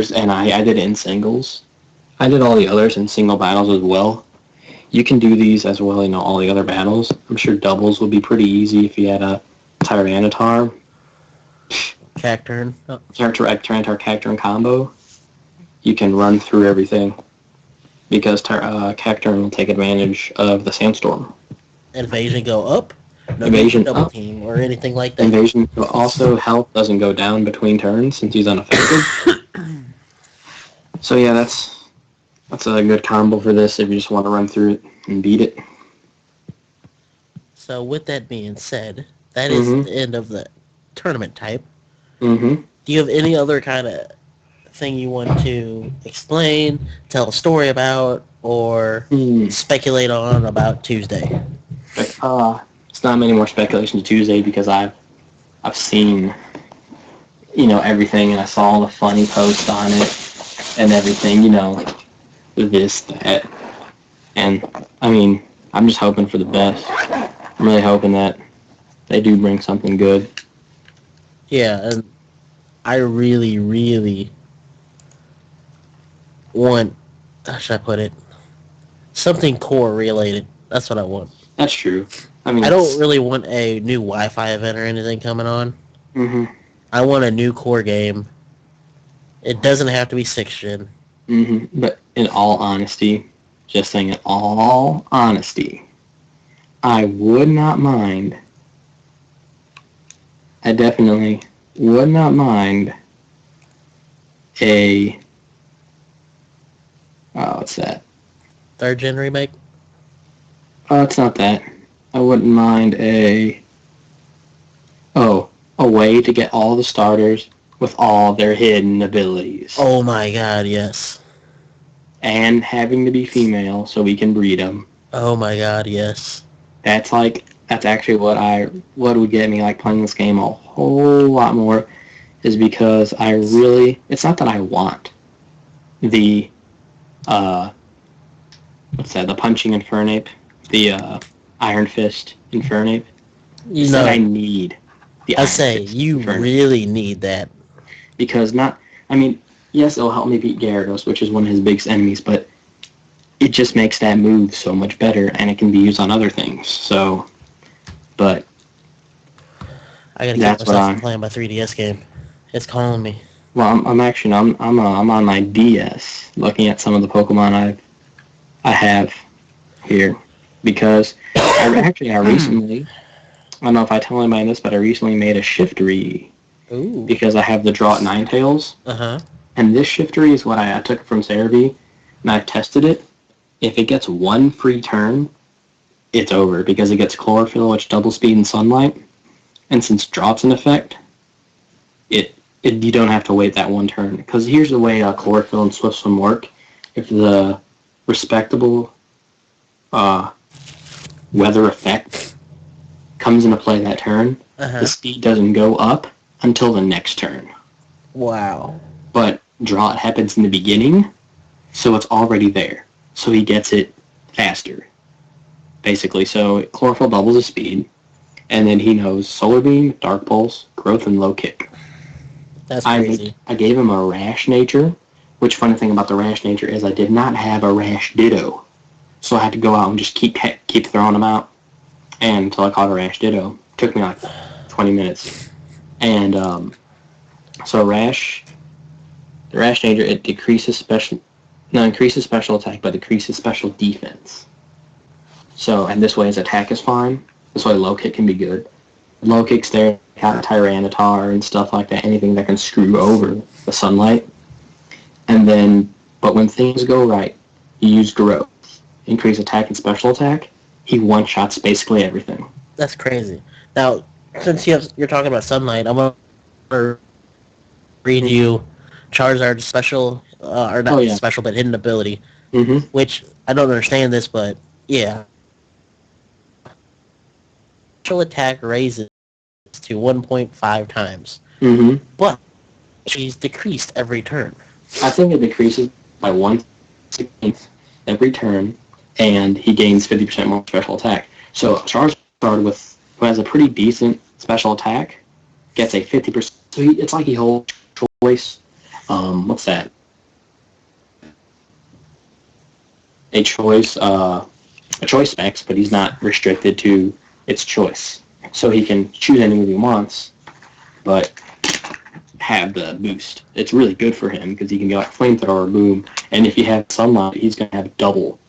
did it in singles. I did all the others in single battles as well. You can do these as well, all the other battles. I'm sure doubles would be pretty easy if you had a Tyranitar. Cacturn. Tyranitar Cacturn combo. You can run through everything because Cacturn will take advantage of the Sandstorm. Invasion go up? No Evasion double up. team or anything like that. Invasion also health doesn't go down between turns since he's unaffected. So yeah, that's a good combo for this if you just want to run through it and beat it. So with that being said, that is the end of the tournament type. Mm-hmm. Do you have any other kind of thing you want to explain, tell a story about, or speculate on about Tuesday? It's not many more speculation to Tuesday because I've seen everything, and I saw all the funny posts on it and everything, this, that, and I mean, I'm just hoping for the best. I'm really hoping that they do bring something good. Yeah, and I really, really want, how should I put it, something core related. That's what I want. That's true. I mean, I don't really want a new Wi-Fi event or anything coming on. Mm-hmm. I want a new core game. It doesn't have to be 6th gen. Mm-hmm. But in all honesty, just saying in all honesty, I would not mind. I definitely would not mind what's that? 3rd gen remake? Oh, it's not that. I wouldn't mind a way to get all the starters with all their hidden abilities. Oh my god, yes. And having to be female so we can breed them. Oh my god, yes. That's actually what would get me playing this game a whole lot more, is because it's not that I want the the punching Infernape, the Iron Fist Infernape. It's that I need the Iron Fist Infernape. Really need that. Because yes, it'll help me beat Gyarados, which is one of his biggest enemies, but it just makes that move so much better, and it can be used on other things. So, but I gotta keep myself from playing my 3DS game. It's calling me. Well, I'm on my DS looking at some of the Pokemon I have here because I recently, I don't know if I tell anybody this, but I recently made a Shiftry Ooh. because I have the Draw at Ninetales. Uh-huh. And this Shiftry is what I took from Cerebi, and I've tested it. If it gets one free turn, it's over because it gets Chlorophyll, which double speed and Sunlight. And since Drop's in effect, you don't have to wait that one turn. Because here's the way Chlorophyll and Swift Swim work. If the respectable weather effect comes into play that turn, the speed doesn't go up until the next turn. Wow. But Drought happens in the beginning, so it's already there. So he gets it faster, basically. So Chlorophyll doubles his speed, and then he knows Solar Beam, Dark Pulse, Growth, and Low Kick. That's crazy. I gave him a Rash Nature, which funny thing about the Rash Nature is I did not have a Rash Ditto. So I had to go out and just keep throwing them out and until I caught a Rash Ditto. It took me like 20 minutes. And so the Rash Nature, it increases special attack, but decreases special defense. So, and this way his attack is fine. This way low kick can be good. Low kick's there, got Tyranitar and stuff like that, anything that can screw over the Sunlight. And then, but when things go right, you use Growth. Increase attack and special attack, he one-shots basically everything. That's crazy. Now, since you're talking about Sunlight, I'm going to read you Charizard's special, or not special, but hidden ability, which I don't understand this, but yeah. Special attack raises to 1.5 times, but she's decreased every turn. I think it decreases by 1/16 every turn, and he gains 50% more special attack. So Charizard, who has a pretty decent special attack, gets a 50%. So it's like he holds choice. What's that? A choice specs, but he's not restricted to its choice. So he can choose any move he wants, but have the boost. It's really good for him because he can go like Flamethrower, Boom, and if you have Sunlight, he's going to have double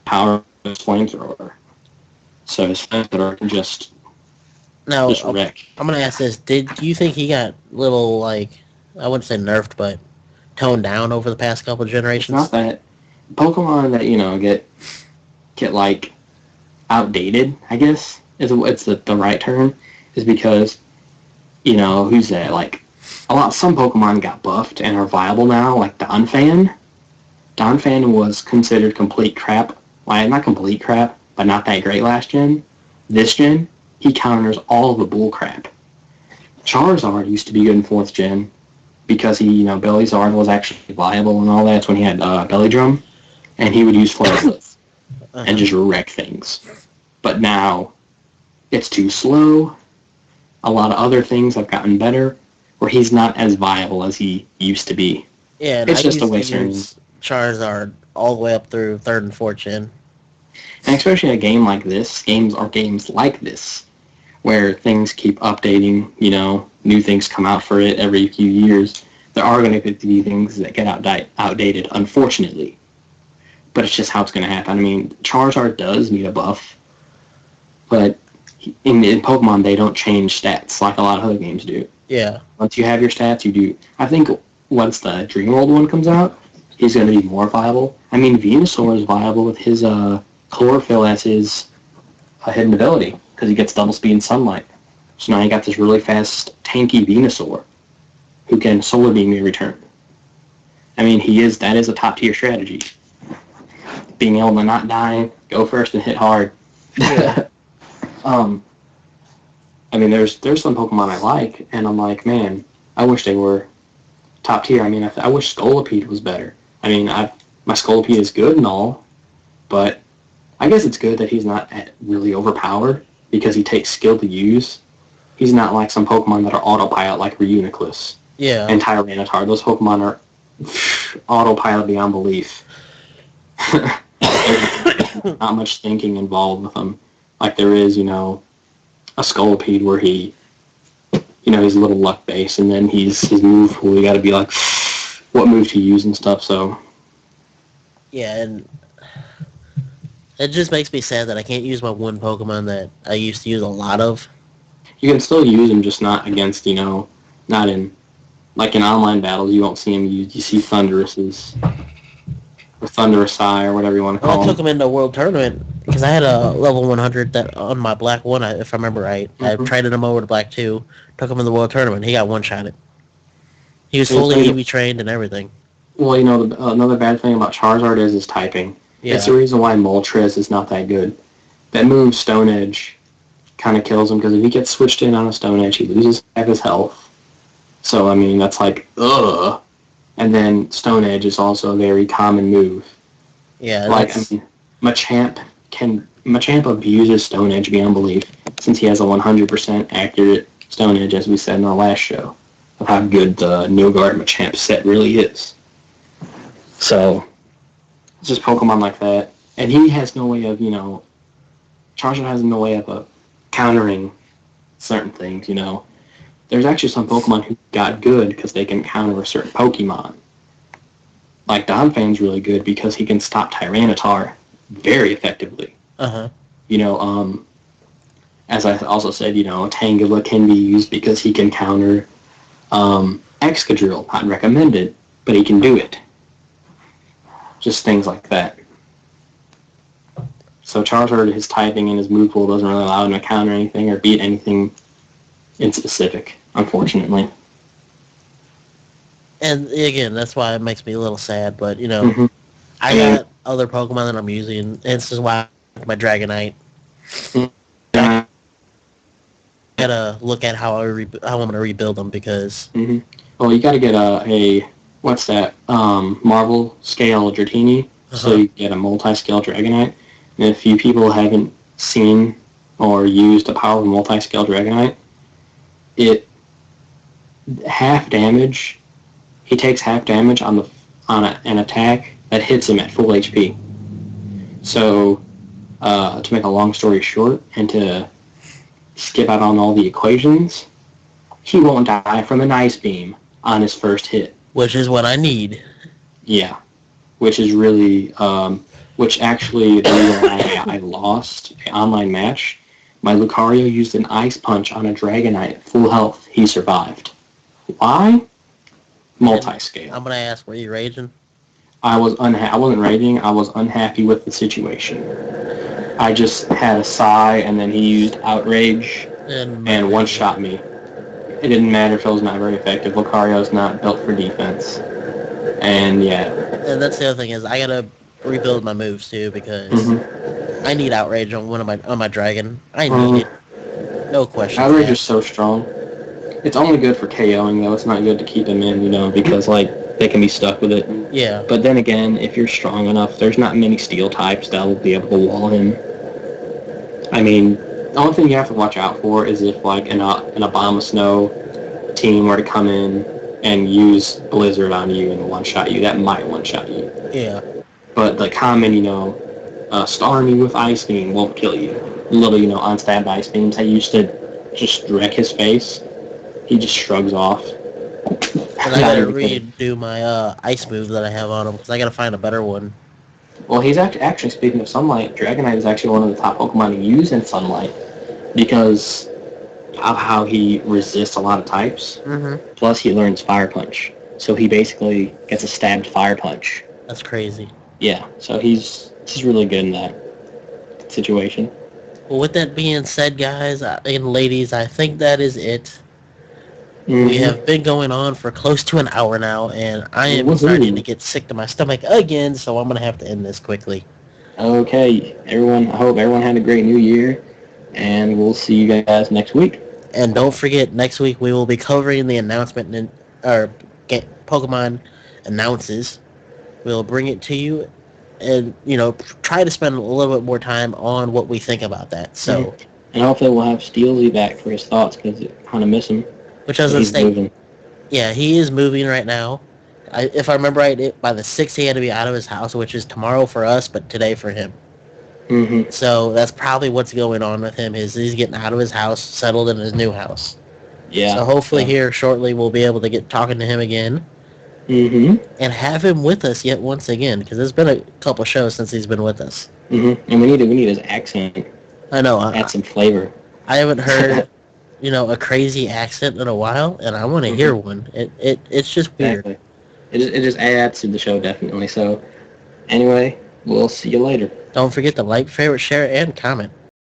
power of his Flamethrower. So his Flamethrower can just wreck. I'm going to ask this. Did you think he got little, like, I wouldn't say nerfed, but toned down over the past couple of generations? It's not that. Pokemon that, get like, outdated, I guess, it's the right term, is because, who's that? Like, some Pokemon got buffed and are viable now, like Donphan. Donphan was considered complete crap. Well, not complete crap, but not that great last gen. This gen, he counters all of the bull crap. Charizard used to be good in 4th gen because Bellyzard was actually viable and all that. That's when he had Belly Drum, and he would use Flare and just wreck things. But now, it's too slow. A lot of other things have gotten better, where he's not as viable as he used to be. Yeah, and it's just a waste of Charizard all the way up through 3rd and 4th gen. And especially a game like this, games like this, where things keep updating, new things come out for it every few years. There are going to be things that get outdated, unfortunately. But it's just how it's going to happen. I mean, Charizard does need a buff, but in Pokemon, they don't change stats like a lot of other games do. Yeah. Once you have your stats, you do. I think once the Dream World one comes out, he's going to be more viable. I mean, Venusaur is viable with his Chlorophyll as his hidden ability because he gets double speed and Sunlight. So now you got this really fast, tanky Venusaur who can Solar Beam every turn. I mean, that is a top tier strategy. Being able to not die, go first and hit hard. Yeah. I mean, there's some Pokemon I like, and I'm like, man, I wish they were top tier. I mean, I wish Scolipede was better. I mean, my Scolipede is good and all, but I guess it's good that he's not really overpowered because he takes skill to use. He's not like some Pokemon that are autopilot like Reuniclus. Yeah. And Tyranitar. Those Pokemon are autopilot beyond belief. Not much thinking involved with them. Like there is, a Scolipede where he, he's a little luck based, and then his move pool. You got to be like, what move to use and stuff. So Yeah, and it just makes me sad that I can't use my one Pokemon that I used to use a lot of. you can still use him, just not against not in like in online battles. You won't see him used. You see Thunderouses or Thunderous Eye or whatever you want to Well, I call took him. him into a world tournament because I had a level 100 that on my Black 1, if I remember right. I Mm-hmm. traded him over to Black 2, took him in the world tournament. He got one-shotted. He was And fully so, EV trained and everything. well, another bad thing about Charizard is his typing. It's the Yeah. reason why Moltres is not that good. That move, Stone Edge, kind of kills him because if he gets switched in on a Stone Edge, he loses half his health. So, I mean, that's like, ugh. And then Stone Edge is also a very common move. Yeah, Like, I that's... mean, Machamp abuses Stone Edge beyond belief since he has a 100% accurate Stone Edge, as we said in our last show, of how good the Nilgard Machamp set really is. So, it's just Pokemon like that. And he has no way of, Charizard has no way of countering certain things, There's actually some Pokemon who got good because they can counter a certain Pokemon. Like Donphan's really good because he can stop Tyranitar very effectively. Uh-huh. As I also said, Tangela can be used because he can counter Excadrill. Not recommended, but he can do it. Just things like that. So Charizard, his typing and his move pool doesn't really allow him to counter anything or beat anything in specific, unfortunately. And again, that's why it makes me a little sad, but, Mm-hmm. I got other Pokemon that I'm using, and this is why I like my Dragonite. I gotta look at how I'm gonna rebuild them because... Mm-hmm. Well, you gotta get a what's that? Marvel scale Dratini, so you get a multi-scale Dragonite. And if you people haven't seen or used a powerful multi-scale Dragonite, it half damage. He takes half damage on an attack that hits him at full HP. So, to make a long story short, and to skip out on all the equations, he won't die from an Ice Beam on his first hit. Which is what I need. Yeah, which is really, which actually, the reason I lost an online match, my Lucario used an Ice Punch on a Dragonite at full health. He survived. Why? Multi-scale. I'm gonna ask, were you raging? I wasn't raging. I was unhappy with the situation. I just had a sigh, and then he used Outrage and one-shot me. It didn't matter if it was not very effective. Lucario's not built for defense. And, yeah. And that's the other thing is I gotta rebuild my moves, too, because I need Outrage on my Dragon. I need it. No question. Outrage is so strong. It's only good for KOing, though. It's not good to keep him in, because, they can be stuck with it. Yeah. But then again, if you're strong enough, there's not many steel types that will be able to wall him. I mean, the only thing you have to watch out for is if, an Abomasnow team were to come in and use Blizzard on you and one-shot you. That might one-shot you. Yeah. But the common, starring you with Ice Beam won't kill you. Little, unstabbed Ice Beams, I used to just wreck his face. He just shrugs off. And I gotta redo my ice move that I have on him, because I gotta find a better one. Well, he's actually, speaking of Sunlight, Dragonite is actually one of the top Pokemon to use in Sunlight, because of how he resists a lot of types. Mm-hmm. Plus, he learns Fire Punch. So he basically gets a stabbed Fire Punch. That's crazy. Yeah, so he's really good in that situation. Well, with that being said, guys and ladies, I think that is it. Mm-hmm. We have been going on for close to an hour now, and I am starting to get sick to my stomach again, so I'm going to have to end this quickly. Okay, everyone, I hope everyone had a great new year, and we'll see you guys next week. And don't forget, next week we will be covering the announcement, or Pokemon announces. We'll bring it to you, and, try to spend a little bit more time on what we think about that. So, and hopefully we'll have Steelzy back for his thoughts, because I kind of miss him. Which doesn't stay. Yeah, he is moving right now. If I remember right, by the 6th he had to be out of his house, which is tomorrow for us, but today for him. So that's probably what's going on with him. Is he's getting out of his house, settled in his new house. Yeah. So hopefully here shortly we'll be able to get talking to him again. Mm-hmm. And have him with us yet once again, because it's been a couple shows since he's been with us. Mm-hmm. And we need his accent. I know. Add some flavor. I haven't heard, a crazy accent in a while, and I want to hear one. It's just weird. Exactly. It just adds to the show, definitely. So, anyway, we'll see you later. Don't forget to like, favorite, share, and comment.